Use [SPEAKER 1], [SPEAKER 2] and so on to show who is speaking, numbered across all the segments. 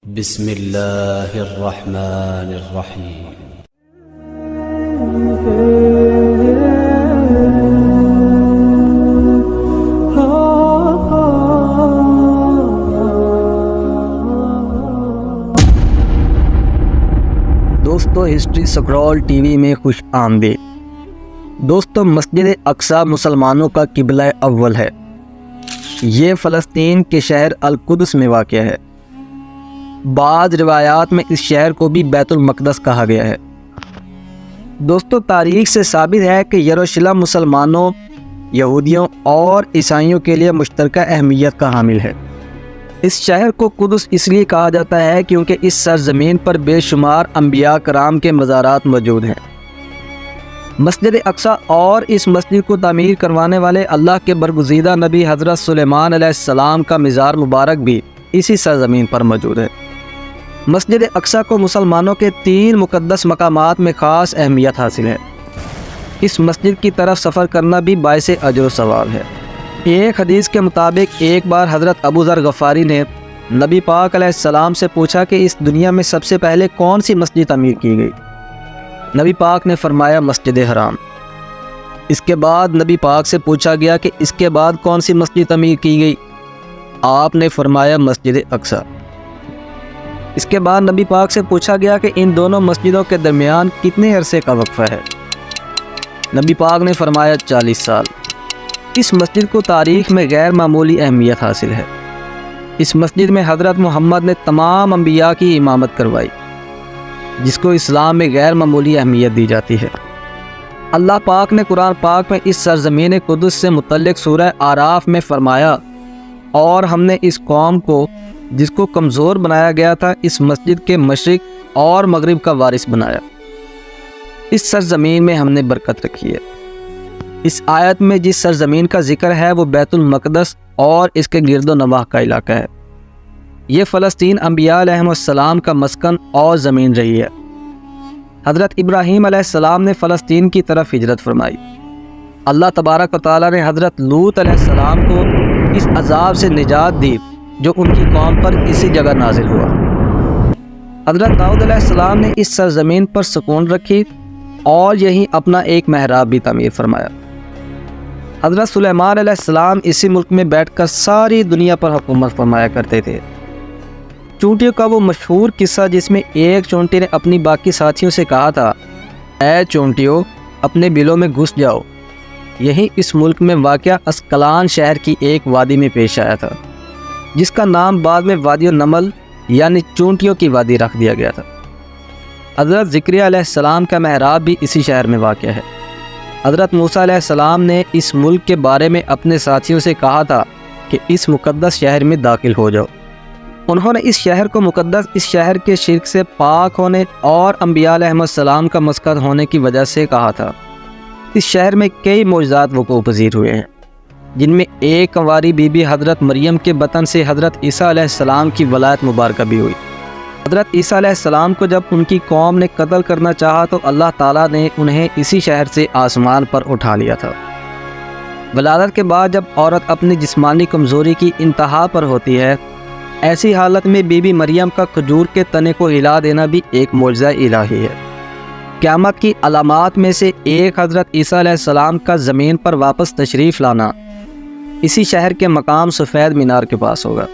[SPEAKER 1] بسم اللہ الرحمن الرحیم۔
[SPEAKER 2] دوستو ہسٹری سکرول ٹی وی میں خوش آمدید۔ دوستو مسجد اقصی مسلمانوں کا قبلہ اول ہے۔ یہ فلسطین کے شہر القدس میں واقع ہے۔ بعض روایات میں اس شہر کو بھی بیت المقدس کہا گیا ہے۔ دوستو تاریخ سے ثابت ہے کہ یروشلم مسلمانوں، یہودیوں اور عیسائیوں کے لیے مشترکہ اہمیت کا حامل ہے۔ اس شہر کو قدس اس لیے کہا جاتا ہے کیونکہ اس سرزمین پر بے شمار انبیاء کرام کے مزارات موجود ہیں۔ مسجد اقصی اور اس مسجد کو تعمیر کروانے والے اللہ کے برگزیدہ نبی حضرت سلیمان علیہ السلام کا مزار مبارک بھی اسی سرزمین پر موجود ہے۔ مسجد اقصی کو مسلمانوں کے 3 مقدس مقامات میں خاص اہمیت حاصل ہے۔ اس مسجد کی طرف سفر کرنا بھی باعث اجر و ثواب ہے۔ ایک حدیث کے مطابق ایک بار حضرت ابو ذر غفاری نے نبی پاک علیہ السلام سے پوچھا کہ اس دنیا میں سب سے پہلے کون سی مسجد تعمیر کی گئی؟ نبی پاک نے فرمایا مسجد حرام۔ اس کے بعد نبی پاک سے پوچھا گیا کہ اس کے بعد کون سی مسجد تعمیر کی گئی؟ آپ نے فرمایا مسجد اقصی۔ اس کے بعد نبی پاک سے پوچھا گیا کہ ان دونوں مسجدوں کے درمیان کتنے عرصے کا وقفہ ہے؟ نبی پاک نے فرمایا 40 سال۔ اس مسجد کو تاریخ میں غیر معمولی اہمیت حاصل ہے۔ اس مسجد میں حضرت محمد نے تمام انبیاء کی امامت کروائی، جس کو اسلام میں غیر معمولی اہمیت دی جاتی ہے۔ اللہ پاک نے قرآن پاک میں اس سرزمین قدس سے متعلق سورہ اعراف میں فرمایا، اور ہم نے اس قوم کو جس کو کمزور بنایا گیا تھا اس مسجد کے مشرق اور مغرب کا وارث بنایا۔ اس سرزمین میں ہم نے برکت رکھی ہے۔ اس آیت میں جس سرزمین کا ذکر ہے وہ بیت المقدس اور اس کے گرد و نواح کا علاقہ ہے۔ یہ فلسطین انبیاء علیہ السلام کا مسکن اور زمین رہی ہے۔ حضرت ابراہیم علیہ السلام نے فلسطین کی طرف ہجرت فرمائی۔ اللہ تبارک و تعالیٰ نے حضرت لوط علیہ السلام کو اس عذاب سے نجات دی جو ان کی قوم پر اسی جگہ نازل ہوا۔ حضرت داؤد علیہ السلام نے اس سرزمین پر سکون رکھی اور یہیں اپنا ایک محراب بھی تعمیر فرمایا۔ حضرت سلیمان علیہ السلام اسی ملک میں بیٹھ کر ساری دنیا پر حکومت فرمایا کرتے تھے۔ چونٹیوں کا وہ مشہور قصہ جس میں ایک چونٹی نے اپنی باقی ساتھیوں سے کہا تھا، اے چونٹیوں اپنے بلوں میں گھس جاؤ، یہی اس ملک میں واقع اسقلان شہر کی ایک وادی میں پیش آیا تھا، جس کا نام بعد میں وادی النمل یعنی چونٹیوں کی وادی رکھ دیا گیا تھا۔ حضرت زکریا علیہ السلام کا محراب بھی اسی شہر میں واقع ہے۔ حضرت موسیٰ علیہ السلام نے اس ملک کے بارے میں اپنے ساتھیوں سے کہا تھا کہ اس مقدس شہر میں داخل ہو جاؤ۔ انہوں نے اس شہر کو مقدس اس شہر کے شرک سے پاک ہونے اور انبیاء علیہ السلام کا مسکن ہونے کی وجہ سے کہا تھا۔ اس شہر میں کئی معجزات وقوع پذیر ہوئے ہیں، جن میں ایک کنواری بی بی حضرت مریم کے بطن سے حضرت عیسیٰ علیہ السلام کی ولادت مبارکہ بھی ہوئی۔ حضرت عیسیٰ علیہ السلام کو جب ان کی قوم نے قتل کرنا چاہا تو اللہ تعالیٰ نے انہیں اسی شہر سے آسمان پر اٹھا لیا تھا۔ ولادت کے بعد جب عورت اپنی جسمانی کمزوری کی انتہا پر ہوتی ہے، ایسی حالت میں بی بی مریم کا کھجور کے تنے کو ہلا دینا بھی ایک معجزہ الہی ہے۔ قیامت کی علامات میں سے ایک حضرت عیسیٰ علیہ السلام کا زمین پر واپس تشریف لانا اسی شہر کے مقام سفید مینار کے پاس ہوگا۔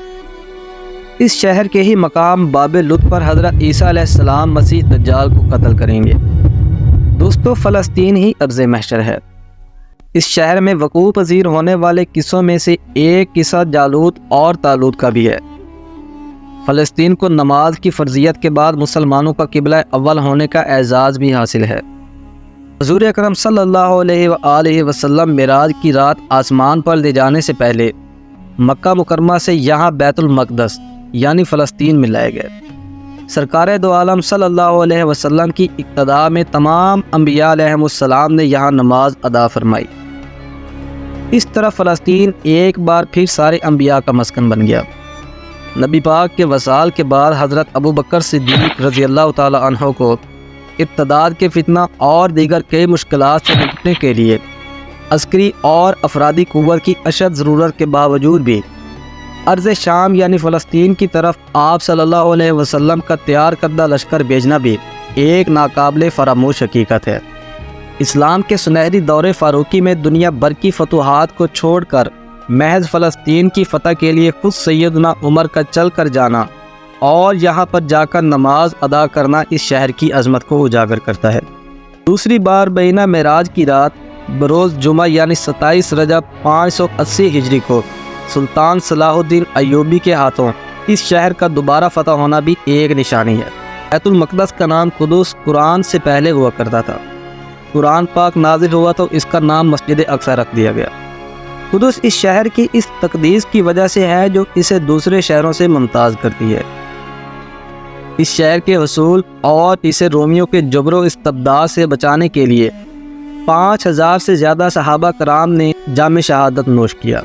[SPEAKER 2] اس شہر کے ہی مقام باب لط پر حضرت عیسیٰ علیہ السلام مسیح دجال کو قتل کریں گے۔ دوستو فلسطین ہی ارض محشر ہے۔ اس شہر میں وقوع پذیر ہونے والے قصوں میں سے ایک قصہ جالوت اور طالوت کا بھی ہے۔ فلسطین کو نماز کی فرضیت کے بعد مسلمانوں کا قبلہ اول ہونے کا اعزاز بھی حاصل ہے۔ حضور اکرم صلی اللہ علیہ وآلہ وسلم معراج کی رات آسمان پر لے جانے سے پہلے مکہ مکرمہ سے یہاں بیت المقدس یعنی فلسطین میں لائے گئے۔ سرکار دو عالم صلی اللہ علیہ وسلم کی اقتداء میں تمام انبیاء علیہ السلام نے یہاں نماز ادا فرمائی۔ اس طرح فلسطین ایک بار پھر سارے انبیاء کا مسکن بن گیا۔ نبی پاک کے وصال کے بعد حضرت ابو بکر صدیق رضی اللہ تعالی عنہ کو ارتداد کے فتنہ اور دیگر کئی مشکلات سے نپٹنے کے لیے عسکری اور افرادی قوت کی اشد ضرورت کے باوجود بھی ارض شام یعنی فلسطین کی طرف آپ صلی اللہ علیہ وسلم کا تیار کردہ لشکر بھیجنا بھی ایک ناقابل فراموش حقیقت ہے۔ اسلام کے سنہری دور فاروقی میں دنیا بھر کی فتوحات کو چھوڑ کر محض فلسطین کی فتح کے لیے خود سیدنا عمر کا چل کر جانا اور یہاں پر جا کر نماز ادا کرنا اس شہر کی عظمت کو اجاگر کرتا ہے۔ دوسری بار بینہ معراج کی رات بروز جمعہ یعنی 27 رجب 580 ہجری کو سلطان صلاح الدین ایوبی کے ہاتھوں اس شہر کا دوبارہ فتح ہونا بھی ایک نشانی ہے۔ بیت المقدس کا نام قدس قرآن سے پہلے ہوا کرتا تھا۔ قرآن پاک نازل ہوا تو اس کا نام مسجد اقصی رکھ دیا گیا۔ قدس اس شہر کی اس تقدیس کی وجہ سے ہے جو اسے دوسرے شہروں سے ممتاز کرتی ہے۔ اس شہر کے حصول اور اسے رومیوں کے جبر و استبداد سے بچانے کے لیے 5000 سے زیادہ صحابہ کرام نے جام شہادت نوش کیا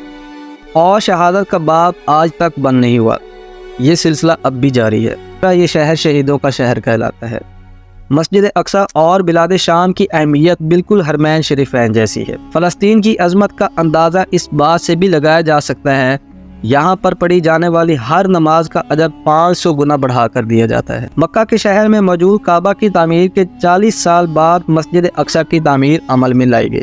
[SPEAKER 2] اور شہادت کا باب آج تک بند نہیں ہوا۔ یہ سلسلہ اب بھی جاری ہے۔ یہ شہر شہیدوں کا شہر کہلاتا ہے۔ مسجد اقصی اور بلاد شام کی اہمیت بالکل حرمین شریفین جیسی ہے۔ فلسطین کی عظمت کا اندازہ اس بات سے بھی لگایا جا سکتا ہے یہاں پر پڑھی جانے والی ہر نماز کا اجر 500 گنا بڑھا کر دیا جاتا ہے۔ مکہ کے شہر میں موجود کعبہ کی تعمیر کے 40 سال بعد مسجد اقصی کی تعمیر عمل میں لائی گئی۔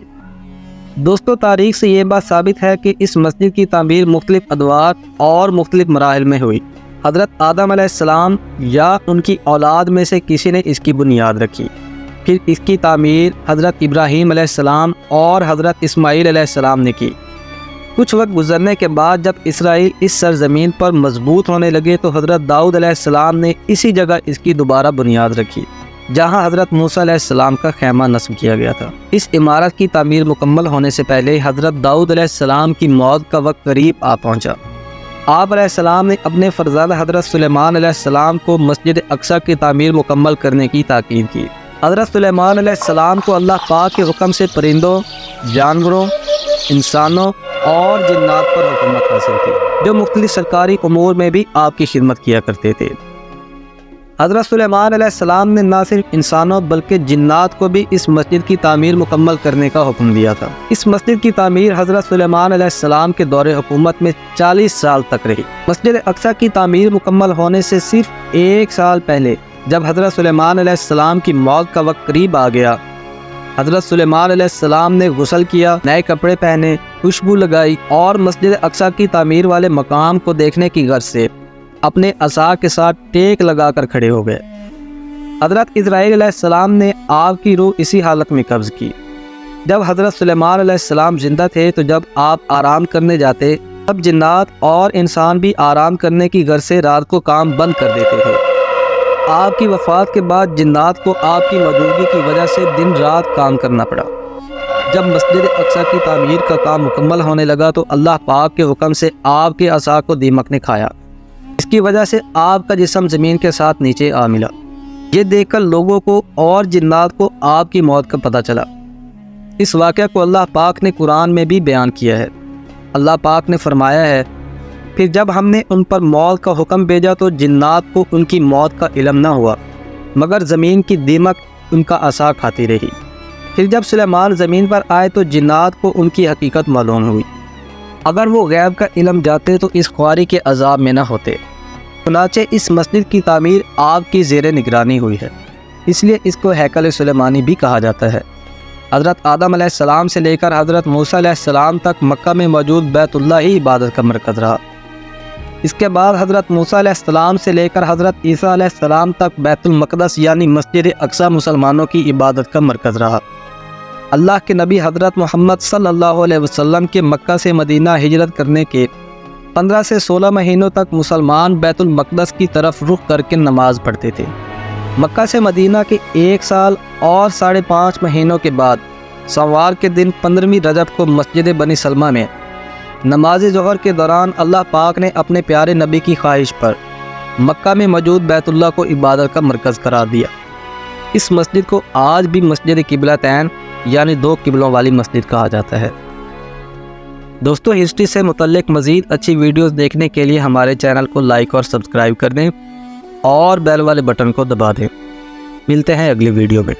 [SPEAKER 2] دوستو، تاریخ سے یہ بات ثابت ہے کہ اس مسجد کی تعمیر مختلف ادوار اور مختلف مراحل میں ہوئی۔ حضرت آدم علیہ السلام یا ان کی اولاد میں سے کسی نے اس کی بنیاد رکھی، پھر اس کی تعمیر حضرت ابراہیم علیہ السلام اور حضرت اسماعیل علیہ السلام نے کی۔ کچھ وقت گزرنے کے بعد جب اسرائیل اس سرزمین پر مضبوط ہونے لگے تو حضرت داؤد علیہ السلام نے اسی جگہ اس کی دوبارہ بنیاد رکھی جہاں حضرت موسیٰ علیہ السلام کا خیمہ نصب کیا گیا تھا۔ اس عمارت کی تعمیر مکمل ہونے سے پہلے حضرت داؤد علیہ السلام کی موت کا وقت قریب آ پہنچا۔ آپ علیہ السلام نے اپنے فرزند حضرت سلیمان علیہ السلام کو مسجد اقصی کی تعمیر مکمل کرنے کی تاکید کی۔ حضرت سلیمان علیہ السلام کو اللہ پاک کے حکم سے پرندوں، جانوروں، انسانوں اور جنات پر حکومت حاصل تھی، جو مختلف سرکاری امور میں بھی آپ کی خدمت کیا کرتے تھے۔ حضرت سلیمان علیہ السلام نے نہ صرف انسانوں بلکہ جنات کو بھی اس مسجد کی تعمیر مکمل کرنے کا حکم دیا تھا۔ اس مسجد کی تعمیر حضرت سلیمان علیہ السلام کے دور حکومت میں 40 سال تک رہی۔ مسجد اقصی کی تعمیر مکمل ہونے سے صرف 1 سال پہلے جب حضرت سلیمان علیہ السلام کی موت کا وقت قریب آ گیا، حضرت سلیمان علیہ السلام نے غسل کیا، نئے کپڑے پہنے، خوشبو لگائی اور مسجد اقصی کی تعمیر والے مقام کو دیکھنے کی غرض سے اپنے عصا کے ساتھ ٹیک لگا کر کھڑے ہو گئے۔ حضرت اسرائیل علیہ السلام نے آپ کی روح اسی حالت میں قبض کی۔ جب حضرت سلیمان علیہ السلام زندہ تھے تو جب آپ آرام کرنے جاتے تب جنات اور انسان بھی آرام کرنے کی غرض سے رات کو کام بند کر دیتے تھے۔ آپ کی وفات کے بعد جنات کو آپ کی موجودگی کی وجہ سے دن رات کام کرنا پڑا۔ جب مسجد اقصی کی تعمیر کا کام مکمل ہونے لگا تو اللہ پاک کے حکم سے آپ کے عصا کو دیمک نے کھایا۔ اس کی وجہ سے آپ کا جسم زمین کے ساتھ نیچے آ ملا۔ یہ دیکھ کر لوگوں کو اور جنات کو آپ کی موت کا پتہ چلا۔ اس واقعہ کو اللہ پاک نے قرآن میں بھی بیان کیا ہے۔ اللہ پاک نے فرمایا ہے، پھر جب ہم نے ان پر موت کا حکم بھیجا تو جنات کو ان کی موت کا علم نہ ہوا، مگر زمین کی دیمک ان کا عصا کھاتی رہی۔ پھر جب سلیمان زمین پر آئے تو جنات کو ان کی حقیقت معلوم ہوئی۔ اگر وہ غیب کا علم جاتے تو اس خواری کے عذاب میں نہ ہوتے۔ چنانچہ اس مسجد کی تعمیر آپ کی زیر نگرانی ہوئی ہے، اس لیے اس کو ہیکل سلیمانی بھی کہا جاتا ہے۔ حضرت آدم علیہ السلام سے لے کر حضرت موسیٰ علیہ السلام تک مکہ میں موجود بیت اللہ ہی عبادت کا مرکز رہا۔ اس کے بعد حضرت موسیٰ علیہ السلام سے لے کر حضرت عیسیٰ علیہ السلام تک بیت المقدس یعنی مسجد اقصی مسلمانوں کی عبادت کا مرکز رہا۔ اللہ کے نبی حضرت محمد صلی اللہ علیہ وسلم کے مکہ سے مدینہ ہجرت کرنے کے 15 سے 16 مہینوں تک مسلمان بیت المقدس کی طرف رخ کر کے نماز پڑھتے تھے۔ مکہ سے مدینہ کے 1 سال اور 5.5 مہینوں کے بعد سوار کے دن 15ویں رجب کو مسجد بنی سلمہ میں نماز ظہر کے دوران اللہ پاک نے اپنے پیارے نبی کی خواہش پر مکہ میں موجود بیت اللہ کو عبادت کا مرکز قرار دیا۔ اس مسجد کو آج بھی مسجد قبلتین یعنی 2 قبلوں والی مسجد کہا جاتا ہے۔ دوستو، ہسٹری سے متعلق مزید اچھی ویڈیوز دیکھنے کے لیے ہمارے چینل کو لائک اور سبسکرائب کر دیں اور بیل والے بٹن کو دبا دیں۔ ملتے ہیں اگلی ویڈیو میں۔